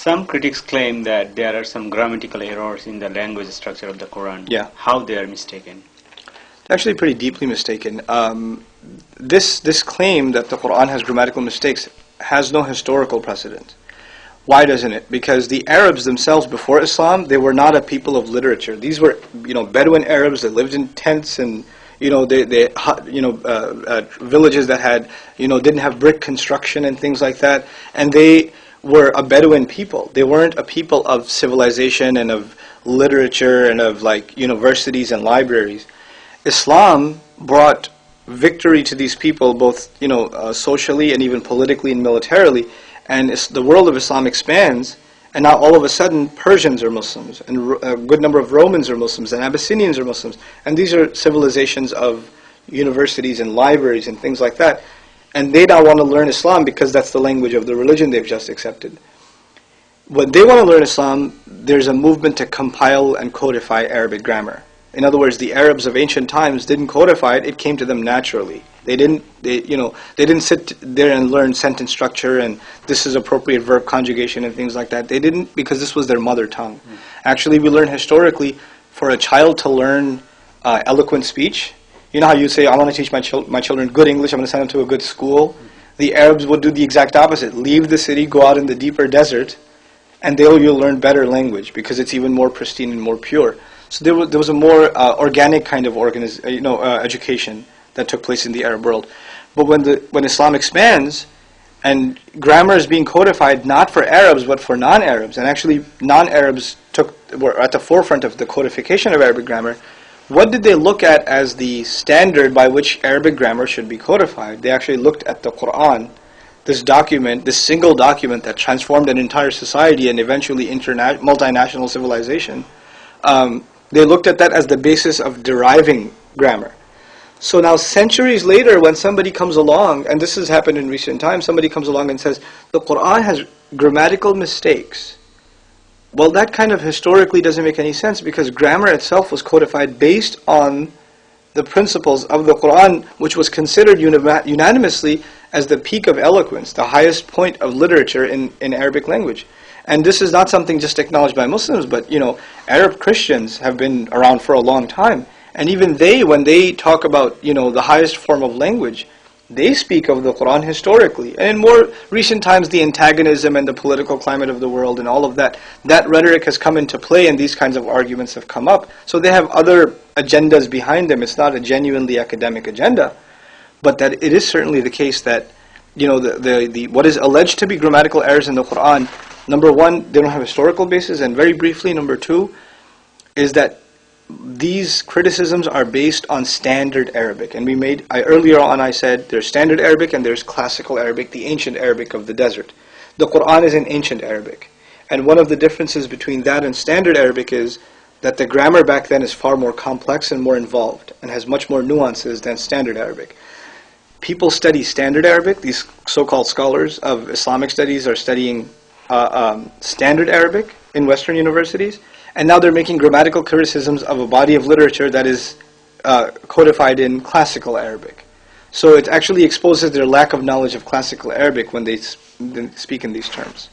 Some critics claim that there are some grammatical errors in the language structure of the Quran. Yeah. How they are mistaken? Actually pretty deeply mistaken. This claim that the Quran has grammatical mistakes has no historical precedent. Why doesn't it? Because the Arabs themselves before Islam, they were not a people of literature. These were, Bedouin Arabs that lived in tents and, villages that had, didn't have brick construction and things like that. And they were a Bedouin people. They weren't a people of civilization and of literature and of universities and libraries. Islam brought victory to these people, both socially and even politically and militarily. And the world of Islam expands, and now all of a sudden Persians are Muslims, and a good number of Romans are Muslims, and Abyssinians are Muslims. And these are civilizations of universities and libraries and things like that. And they now want to learn Islam because that's the language of the religion they've just accepted. When they want to learn Islam, there's a movement to compile and codify Arabic grammar. In other words, the Arabs of ancient times didn't codify it; it came to them naturally. They didn't sit there and learn sentence structure and this is appropriate verb conjugation and things like that. They didn't, because this was their mother tongue. Actually, we learn historically, for a child to learn eloquent speech, you know how you say, I want to teach my children good English, I'm going to send them to a good school? The Arabs would do the exact opposite. Leave the city, go out in the deeper desert, and you'll learn better language because it's even more pristine and more pure. So there was a more organic kind of education that took place in the Arab world. But when Islam expands, and grammar is being codified not for Arabs but for non-Arabs, and actually non-Arabs were at the forefront of the codification of Arabic grammar, what did they look at as the standard by which Arabic grammar should be codified? They actually looked at the Quran, this document, this single document that transformed an entire society and eventually multinational civilization. They looked at that as the basis of deriving grammar. So now centuries later, when somebody comes along, and this has happened in recent times, somebody comes along and says, the Quran has grammatical mistakes. Well, that kind of historically doesn't make any sense because grammar itself was codified based on the principles of the Quran, which was considered unanimously as the peak of eloquence, the highest point of literature in Arabic language. And this is not something just acknowledged by Muslims, but Arab Christians have been around for a long time. And even they, when they talk about the highest form of language, they speak of the Quran historically. And in more recent times, the antagonism and the political climate of the world and all of that rhetoric has come into play and these kinds of arguments have come up. So they have other agendas behind them. It's not a genuinely academic agenda. But that it is certainly the case that what is alleged to be grammatical errors in the Quran, number one, they don't have historical basis, and very briefly, number two, is that these criticisms are based on standard Arabic. And earlier on I said there's standard Arabic and there's classical Arabic, the ancient Arabic of the desert. The Quran is in ancient Arabic. And one of the differences between that and standard Arabic is that the grammar back then is far more complex and more involved and has much more nuances than standard Arabic. People study standard Arabic. These so-called scholars of Islamic studies are studying standard Arabic in Western universities. And now they're making grammatical criticisms of a body of literature that is codified in classical Arabic. So it actually exposes their lack of knowledge of classical Arabic when they speak in these terms.